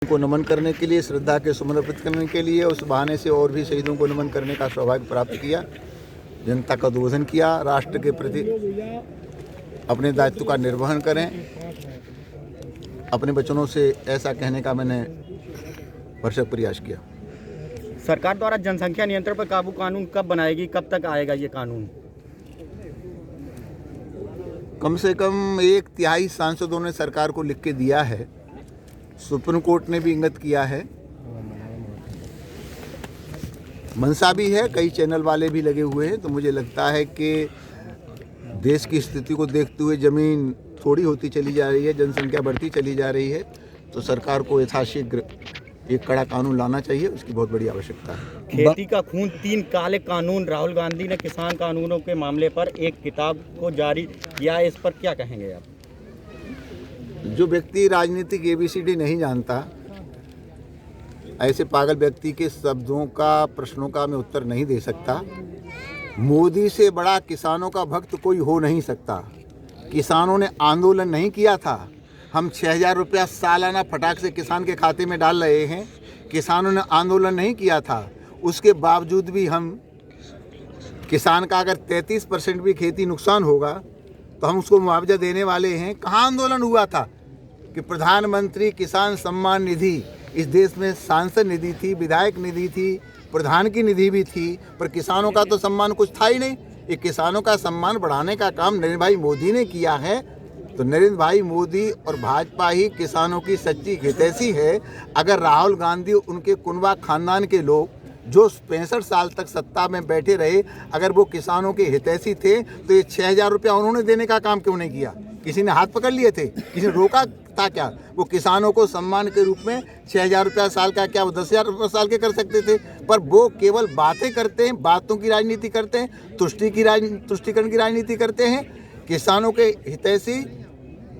को नमन करने के लिए, श्रद्धा के सुमन अर्पित करने के लिए, उस बहाने से और भी शहीदों को नमन करने का सौभाग्य प्राप्त किया। जनता का उद्बोधन किया, राष्ट्र के प्रति अपने दायित्व का निर्वहन करें। अपने बचनों से ऐसा कहने का मैंने भरसक प्रयास किया। सरकार द्वारा जनसंख्या नियंत्रण पर काबू कानून कब बनाएगी, कब तक आएगा ये कानून? कम से कम 1/3 सांसदों ने सरकार को लिख के दिया है। सुप्रीम कोर्ट ने भी इंगित किया है, मनसा भी है, कई चैनल वाले भी लगे हुए हैं। तो मुझे लगता है कि देश की स्थिति को देखते हुए ज़मीन थोड़ी होती चली जा रही है, जनसंख्या बढ़ती चली जा रही है, तो सरकार को यथाशीघ्र एक कड़ा कानून लाना चाहिए, उसकी बहुत बड़ी आवश्यकता है। खेती का खून 3 काले कानून, राहुल गांधी ने किसान कानूनों के मामले पर एक किताब को जारी किया, इस पर क्या कहेंगे आप? जो व्यक्ति राजनीतिक ABCD नहीं जानता, ऐसे पागल व्यक्ति के शब्दों का, प्रश्नों का मैं उत्तर नहीं दे सकता। मोदी से बड़ा किसानों का भक्त कोई हो नहीं सकता। किसानों ने आंदोलन नहीं किया था। हम 6,000 रुपया सालाना फटाक से किसान के खाते में डाल रहे हैं। किसानों ने आंदोलन नहीं किया था। उसके बावजूद भी हम किसान का अगर 33% भी खेती नुकसान होगा तो हम उसको मुआवजा देने वाले हैं। कहाँ आंदोलन हुआ था कि प्रधानमंत्री किसान सम्मान निधि, इस देश में सांसद निधि थी, विधायक निधि थी, प्रधान की निधि भी थी, पर किसानों का तो सम्मान कुछ था ही नहीं। ये किसानों का सम्मान बढ़ाने का काम नरेंद्र भाई मोदी ने किया है। तो नरेंद्र भाई मोदी और भाजपा ही किसानों की सच्ची हितैषी है। अगर राहुल गांधी, उनके कुनबा खानदान के लोग जो 65 साल तक सत्ता में बैठे रहे, अगर वो किसानों के हितैषी थे तो ये 6,000 रुपया उन्होंने देने का काम क्यों नहीं किया? किसी ने हाथ पकड़ लिए थे? किसी ने रोका था क्या? वो किसानों को सम्मान के रूप में 6,000 रुपया साल का, क्या वो 10,000 रुपये साल के कर सकते थे? पर वो केवल बातें करते हैं, बातों की राजनीति करते हैं, तुष्टिकरण की राजनीति करते हैं। किसानों के हितैषी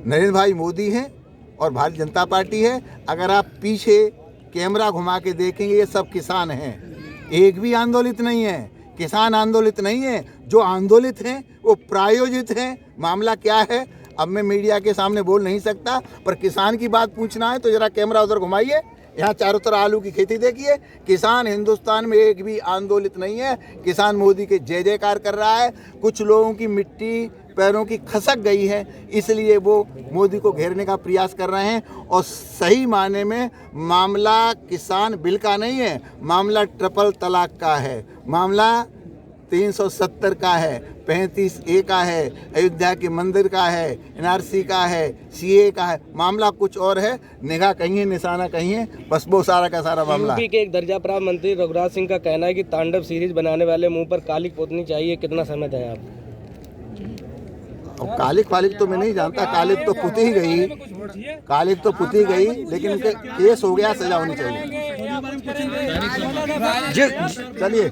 नरेंद्र भाई मोदी हैं और भारतीय जनता पार्टी है। अगर आप पीछे कैमरा घुमा के देखेंगे, ये सब किसान हैं, एक भी आंदोलित नहीं है। किसान आंदोलित नहीं है, जो आंदोलित हैं वो प्रायोजित हैं। मामला क्या है अब मैं मीडिया के सामने बोल नहीं सकता, पर किसान की बात पूछना है तो जरा कैमरा उधर घुमाइए। यहाँ चारों तरफ आलू की खेती देखिए। किसान हिंदुस्तान में एक भी आंदोलित नहीं है। किसान मोदी के जय जयकार कर रहा है। कुछ लोगों की मिट्टी पैरों की खसक गई है, इसलिए वो मोदी को घेरने का प्रयास कर रहे हैं। और सही मायने में मामला किसान बिल का नहीं है, मामला ट्रिपल तलाक का है, मामला 370 का है, 35A का है, अयोध्या के मंदिर का है, NRC का है, CA का है। मामला कुछ और है, निगाह कहीं है, निशाना कहीं है, बस वो सारा का सारा मामला। यूपी के एक दर्जा प्राप्त मंत्री रघुराज सिंह का कहना है कि तांडव सीरीज बनाने वाले मुंह पर कालिक पोतनी चाहिए। कितना समय दें आप? अब कालिक वालिक तो मैं नहीं जानता, कालिक तो पुती ही गई, कालिक तो पुती गई, लेकिन उनके केस हो गया, सजा होनी चाहिए। चलिए।